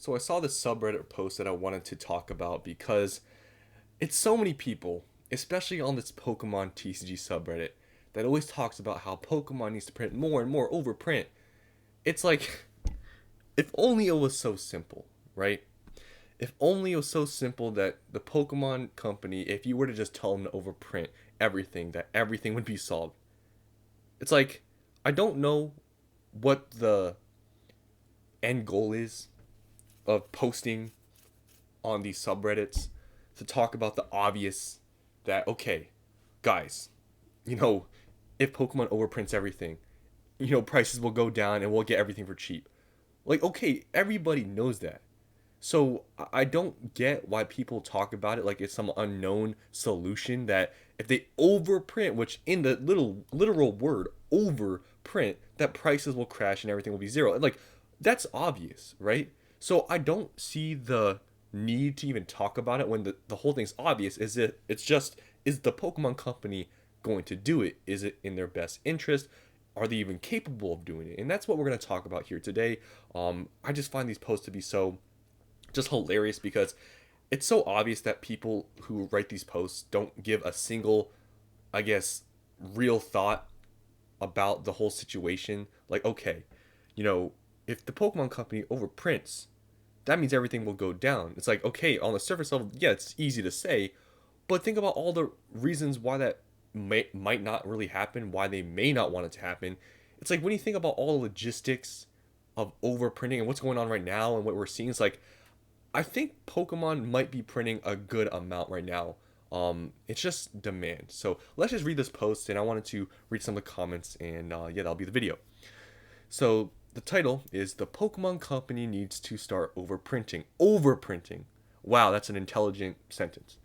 So I saw this subreddit post that I wanted to talk about because it's so many people, especially on this Pokemon TCG subreddit, that always talks about how Pokemon needs to print more and more overprint. It's like, if only it was so simple, right? If only it was so simple that the Pokemon company, if you were to just tell them to overprint everything, that everything would be solved. It's like, I don't know what the end goal is of posting on these subreddits to talk about the obvious that, okay, guys, you know, if Pokemon overprints everything, prices will go down and we'll get everything for cheap. Like, okay, everybody knows that. So I don't get why people talk about it like it's some unknown solution that if they overprint, which in the little literal word overprint, that prices will crash and everything will be zero. Like that's obvious, right? So I don't see the need to even talk about it when the whole thing's obvious. Is the Pokemon company going to do it? Is it in their best interest? Are they even capable of doing it? And that's what we're going to talk about here today. I just find these posts to be so just hilarious because it's so obvious that people who write these posts don't give a single, I guess, real thought about the whole situation. Like, okay, if the Pokemon company overprints, that means everything will go down. It's like, okay, on the surface level, yeah, it's easy to say, but think about all the reasons why that might not really happen, why they may not want it to happen. It's like when you think about all the logistics of overprinting and what's going on right now and what we're seeing, it's like I think Pokemon might be printing a good amount right now. It's just demand. So let's just read this post, and I wanted to read some of the comments, and yeah, that'll be the video. So the title is "The Pokemon Company Needs to Start Overprinting." Overprinting. Wow, that's an intelligent sentence.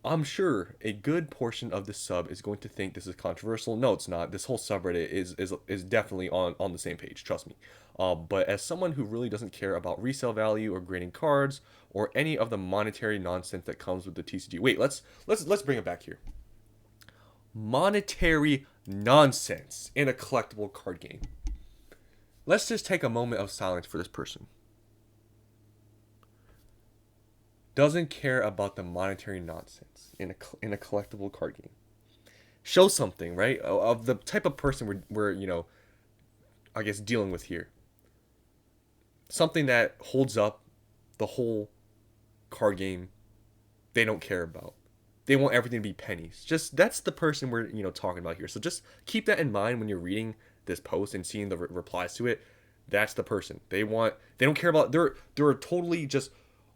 I'm sure a good portion of the sub is going to think this is controversial. No, it's not. This whole subreddit is definitely on the same page. Trust me. But as someone who really doesn't care about resale value or grading cards or any of the monetary nonsense that comes with the TCG. Wait, let's bring it back here. Monetary nonsense in a collectible card game. Let's just take a moment of silence for this person. Doesn't care about the monetary nonsense in a collectible card game. Show something, right? Of the type of person we're I guess dealing with here. Something that holds up the whole card game. They don't care about. They want everything to be pennies. Just that's the person we're talking about here. So just keep that in mind when you're reading this post and seeing the replies to it. That's the person. They don't care about. They're a totally just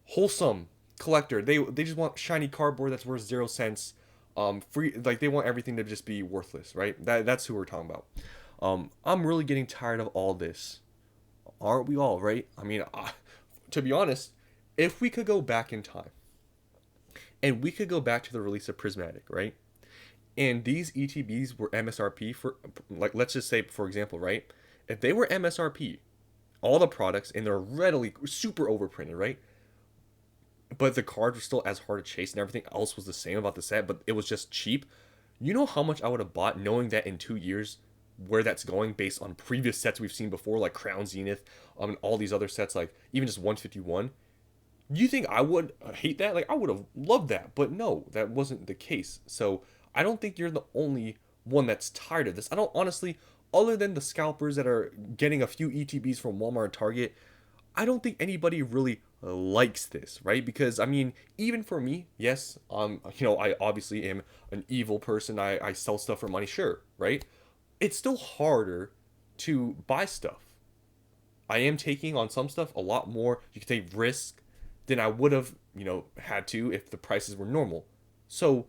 wholesome collector. They just want shiny cardboard that's worth 0 cents. Free, like they want everything to just be worthless, right? That's who we're talking about. I'm really getting tired of all this. Aren't we all, right? I mean, to be honest, if we could go back in time and we could go back to the release of Prismatic, right? And these ETBs were MSRP for, like, let's just say, for example, right? If they were MSRP, all the products, and they're readily super overprinted, right? But the cards were still as hard to chase and everything else was the same about the set, but it was just cheap. You know how much I would have bought knowing that in 2 years where that's going based on previous sets we've seen before, like Crown Zenith, and all these other sets, like even just 151. You think I would hate that? Like I would have loved that, but no, that wasn't the case. So I don't think you're the only one that's tired of this. I don't honestly, other than the scalpers that are getting a few ETBs from Walmart and Target, I don't think anybody really likes this, right? Because I mean, even for me, yes, I obviously am an evil person. I sell stuff for money, sure, right? It's still harder to buy stuff. I am taking on some stuff a lot more. You can take risk than I would have, had to if the prices were normal. So,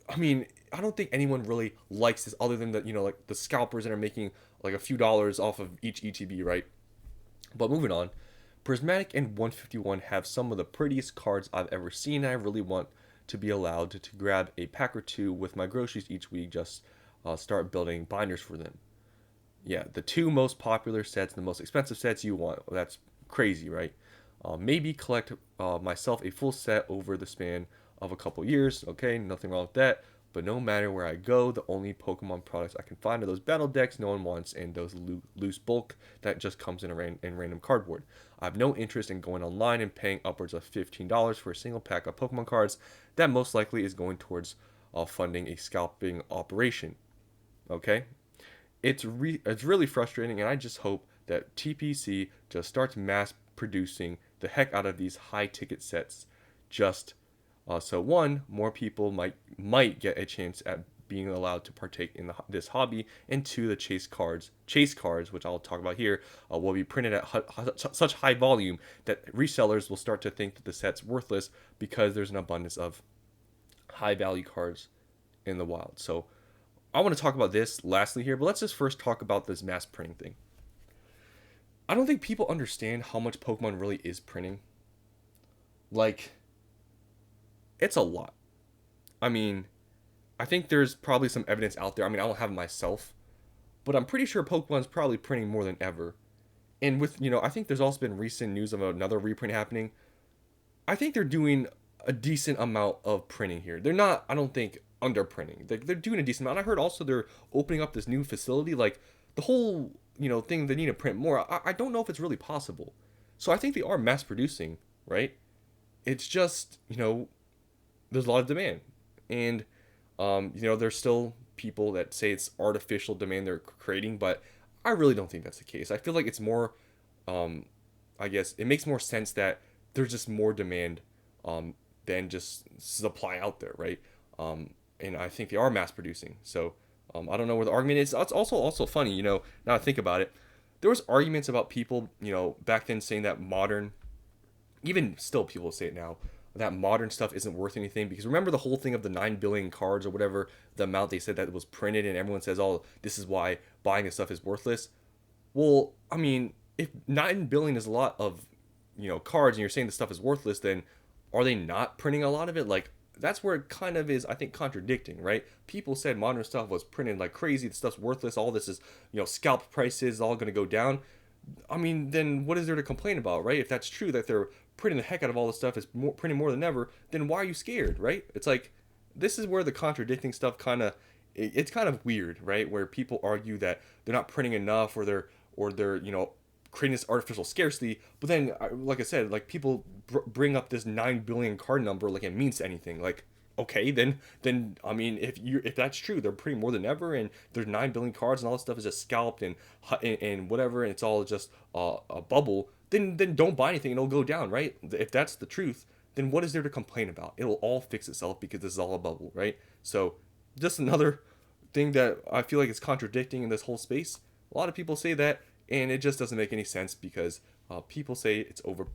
I mean, I don't think anyone really likes this other than like the scalpers that are making like a few dollars off of each ETB, right? But moving on, Prismatic and 151 have some of the prettiest cards I've ever seen. I really want to be allowed to grab a pack or two with my groceries each week, just start building binders for them. Yeah, the two most popular sets, the most expensive sets you want. That's crazy, right? Maybe collect myself a full set over the span of a couple years. Okay, nothing wrong with that. But no matter where I go, the only Pokemon products I can find are those battle decks no one wants and those loose bulk that just comes in random cardboard. I have no interest in going online and paying upwards of $15 for a single pack of Pokemon cards that most likely is going towards funding a scalping operation. Okay? It's really frustrating, and I just hope that TPC just starts mass producing the heck out of these high ticket sets, just so one more people might get a chance at being allowed to partake in this hobby, and two, the chase cards, which I'll talk about here, will be printed at such high volume that resellers will start to think that the set's worthless because there's an abundance of high value cards in the wild. So I want to talk about this lastly here, but let's just first talk about this mass printing thing. I don't think people understand how much Pokemon really is printing. Like, it's a lot. I mean, I think there's probably some evidence out there. I mean, I don't have it myself, but I'm pretty sure Pokemon's probably printing more than ever. And with, I think there's also been recent news of another reprint happening. I think they're doing a decent amount of printing here. They're not, I don't think, underprinting. They're doing a decent amount. I heard also they're opening up this new facility. Like, the whole, thing they need to print more. I don't know if it's really possible. So I think they are mass producing, right? It's just, there's a lot of demand. And, there's still people that say it's artificial demand they're creating, but I really don't think that's the case. I feel like it's more, I guess, it makes more sense that there's just more demand than just supply out there, right? And I think they are mass producing. So I don't know where the argument is. It's also funny, now I think about it. There was arguments about people, back then saying that modern, even still people say it now, that modern stuff isn't worth anything, because remember the whole thing of the 9 billion cards or whatever the amount they said that was printed, and everyone says, oh, this is why buying this stuff is worthless. Well, I mean, if 9 billion is a lot of cards and you're saying the stuff is worthless, then are they not printing a lot of it? Like, that's where it kind of is, I think, contradicting, right? People said modern stuff was printed like crazy, the stuff's worthless, all this is scalp prices all going to go down. I mean, then what is there to complain about, right? If that's true, that they're printing the heck out of all this stuff, is printing more than ever, then why are you scared, right? It's like, this is where the contradicting stuff it's kind of weird, right? Where people argue that they're not printing enough, or they're creating this artificial scarcity, but then, like I said, like, people bring up this 9 billion card number like it means anything. Like, okay, then I mean, if that's true, they're printing more than ever, and there's 9 billion cards, and all this stuff is just scalped and whatever, and it's all just a bubble. Then don't buy anything, and it'll go down, right? If that's the truth, then what is there to complain about? It'll all fix itself because this is all a bubble, right? So just another thing that I feel like is contradicting in this whole space. A lot of people say that, and it just doesn't make any sense, because people say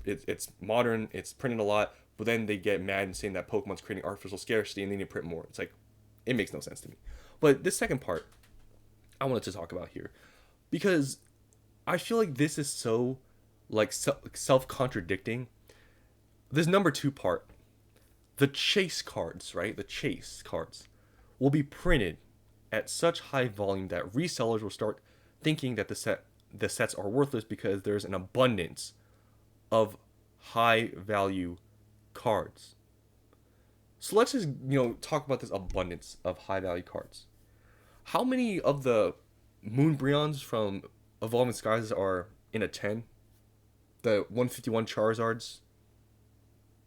it's modern, it's printing a lot, but then they get mad and saying that Pokemon's creating artificial scarcity and they need to print more. It's like, it makes no sense to me. But this second part I wanted to talk about here, because I feel like this is so like self-contradicting. This number 2 part, the chase cards, right? The chase cards will be printed at such high volume that resellers will start thinking that the sets are worthless because there's an abundance of high value cards. So let's just talk about this abundance of high value cards. How many of the Moonbreons from Evolving Skies are in a 10? The 151 Charizards?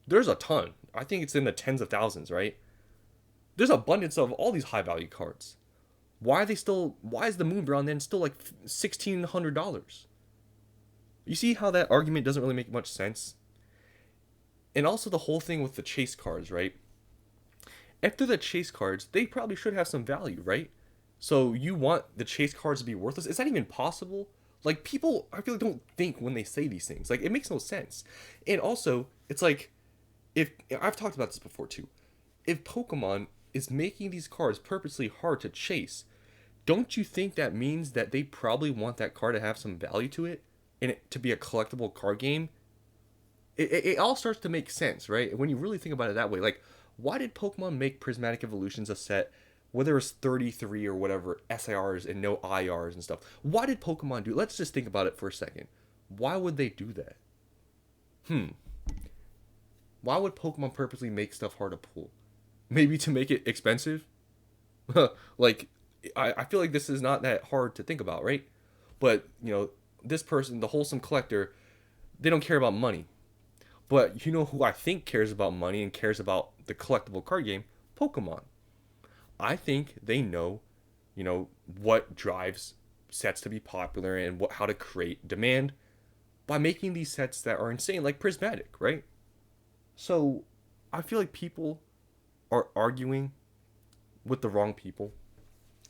There's a ton. I think it's in the tens of thousands, right? There's abundance of all these high value cards. Why is the Moonbreon then still like $1,600? You see how that argument doesn't really make much sense? And also the whole thing with the chase cards, right? If they're the chase cards, they probably should have some value, right? So you want the chase cards to be worthless? Is that even possible? Like, people, I feel like, don't think when they say these things. Like, it makes no sense. And also, it's like, if I've talked about this before too, if Pokemon is making these cards purposely hard to chase, don't you think that means that they probably want that card to have some value to it, and it to be a collectible card game? It all starts to make sense, right? When you really think about it that way. Like, why did Pokemon make Prismatic Evolutions a set where there was 33 or whatever SIRs and no IRs and stuff? Why did Pokemon do? Let's just think about it for a second. Why would they do that? Why would Pokemon purposely make stuff hard to pull? Maybe to make it expensive? Like, I feel like this is not that hard to think about, right? But, this person, the wholesome collector, they don't care about money. But you know who I think cares about money and cares about the collectible card game? Pokemon. I think they know, what drives sets to be popular and how to create demand by making these sets that are insane, like Prismatic, right? So I feel like people are arguing with the wrong people,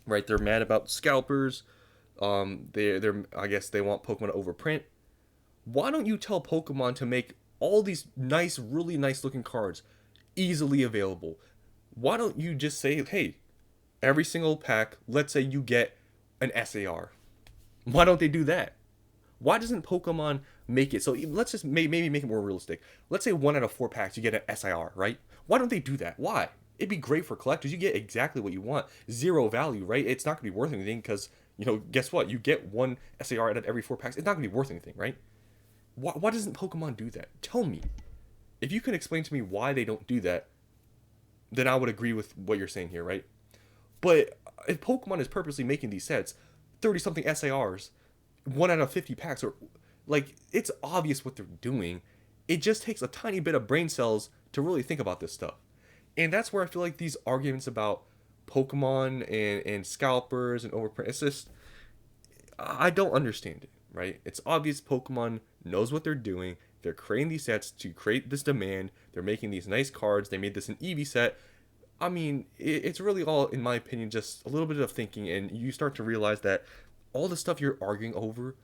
right? They're mad about scalpers. They're I guess they want Pokemon to overprint. Why don't you tell Pokemon to make all these nice, really nice looking cards easily available? Why don't you just say, hey, every single pack, let's say you get an SAR. Why don't they do that? Why doesn't Pokemon make it so? Let's just maybe make it more realistic. Let's say 1 out of 4 packs you get an SIR, right? Why don't they do that? Why? It'd be great for collectors. You get exactly what you want. Zero value, right? It's not gonna be worth anything because guess what? You get one SAR out of every 4 packs. It's not gonna be worth anything, right? Why doesn't Pokemon do that? Tell me. If you can explain to me why they don't do that, then I would agree with what you're saying here, right? But if Pokemon is purposely making these sets, 30 something SARs, 1 out of 50 packs, or like it's obvious what they're doing. It just takes a tiny bit of brain cells to really think about this stuff. And that's where I feel like these arguments about Pokemon and scalpers and overprint, it's just, I don't understand it, right? It's obvious Pokemon knows what they're doing. They're creating these sets to create this demand. They're making these nice cards. They made this an Eevee set. I mean, it's really all, in my opinion, just a little bit of thinking, and you start to realize that all the stuff you're arguing over,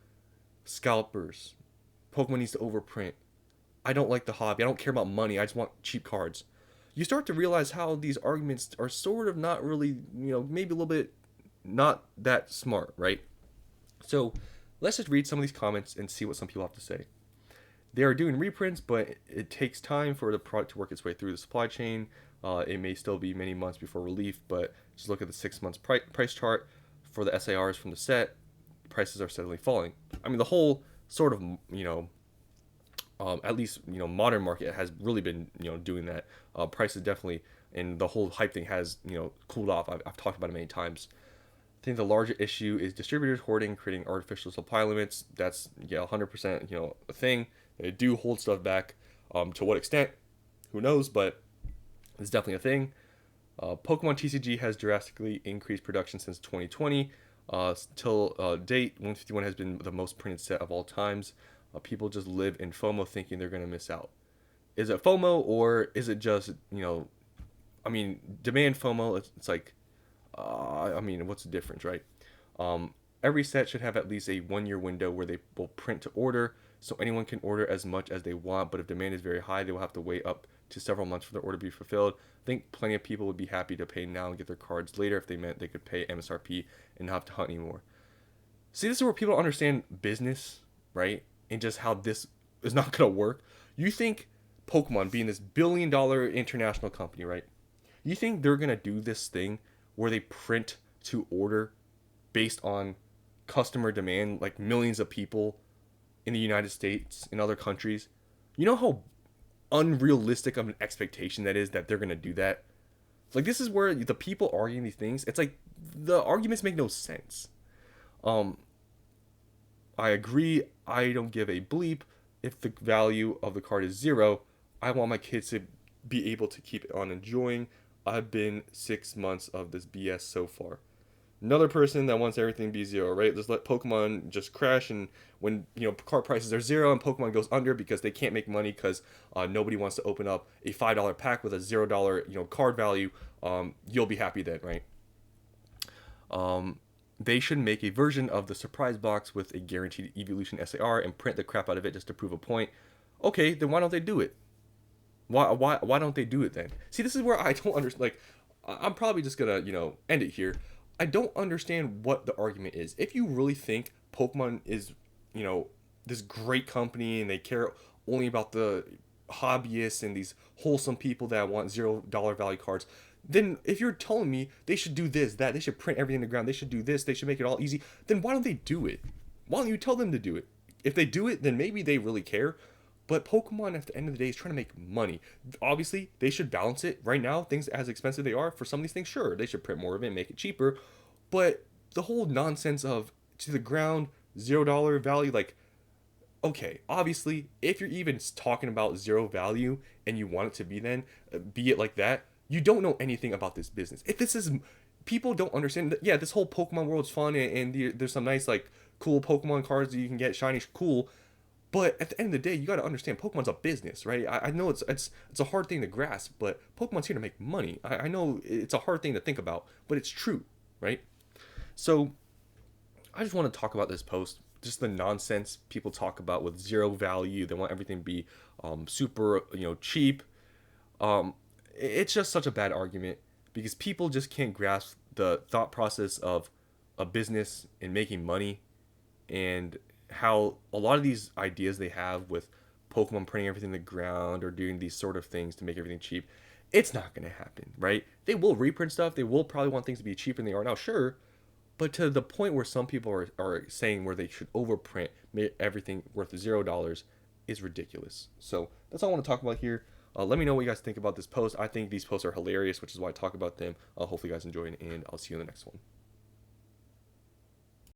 scalpers, Pokemon needs to overprint, I don't like the hobby, I don't care about money, I just want cheap cards. You start to realize how these arguments are sort of not really, maybe a little bit not that smart, right? So let's just read some of these comments and see what some people have to say. They are doing reprints, but it takes time for the product to work its way through the supply chain. It may still be many months before relief, but just look at the 6 months price chart for the SARs from the set. Prices are steadily falling. I mean, the whole sort of, at least, modern market has really been, doing that. Prices definitely, and the whole hype thing has, cooled off. I've talked about it many times. I think the larger issue is distributors hoarding, creating artificial supply limits. That's 100%, a thing. They do hold stuff back. To what extent, who knows? But it's definitely a thing. Pokemon TCG has drastically increased production since 2020. Till date, 151 has been the most printed set of all times. People just live in FOMO thinking they're going to miss out. Is it FOMO or is it just, demand FOMO? It's like, what's the difference, right? Every set should have at least a 1 year window where they will print to order, so anyone can order as much as they want, but if demand is very high, they will have to wait up to several months for their order to be fulfilled. I think plenty of people would be happy to pay now and get their cards later if they meant they could pay MSRP and not have to hunt anymore. See, this is where people don't understand business, right? And just how this is not going to work. You think Pokemon, being this $1 billion international company, right? You think they're going to do this thing where they print to order based on customer demand, like millions of people in the United States, in other countries? You know how unrealistic of an expectation that is, that they're going to do that? Like, this is where the people arguing these things, it's like the arguments make no sense. I agree. I don't give a bleep if the value of the card is 0. I want my kids to be able to keep on enjoying. I've been 6 months of this BS so far. Another person that wants everything to be 0, right? Just let Pokemon just crash, and when card prices are 0 and Pokemon goes under because they can't make money because nobody wants to open up a $5 pack with a $0 card value, you'll be happy then, right? They should make a version of the surprise box with a guaranteed evolution SAR and print the crap out of it just to prove a point. Okay, then why don't they do it? Why don't they do it then? See, this is where I don't understand. Like, I'm probably just gonna end it here. I don't understand what the argument is. If you really think Pokemon is this great company and they care only about the hobbyists and these wholesome people that want $0 value cards, then if you're telling me they should do this, that, they should print everything in the ground, they should do this, they should make it all easy, then why don't they do it? Why don't you tell them to do it? If they do it, then maybe they really care. But Pokemon at the end of the day is trying to make money. Obviously, they should balance it. Right now, things as expensive they are for some of these things, sure, they should print more of it and make it cheaper. But the whole nonsense of to the ground, $0 value, like, okay, obviously, if you're even talking about zero value and you want it to be then, be it like that, you don't know anything about this business. If this is, people don't understand that, yeah, this whole Pokemon world's fun and there's some nice, like, cool Pokemon cards that you can get shiny, cool. But at the end of the day, you got to understand Pokemon's a business, right? I know it's a hard thing to grasp, but Pokemon's here to make money. I know it's a hard thing to think about, but it's true, right? So I just want to talk about this post, just the nonsense people talk about with zero value. They want everything to be super, cheap. Um, it's just such a bad argument because people just can't grasp the thought process of a business and making money and how a lot of these ideas they have with Pokemon putting everything to the ground or doing these sort of things to make everything cheap, it's not going to happen, right? They will reprint stuff. They will probably want things to be cheaper than they are now, sure. But to the point where some people are saying where they should overprint, make everything worth $0 is ridiculous. So that's all I want to talk about here. Let me know what you guys think about this post. I think these posts are hilarious, which is why I talk about them. Hopefully you guys enjoyed, and I'll see you in the next one.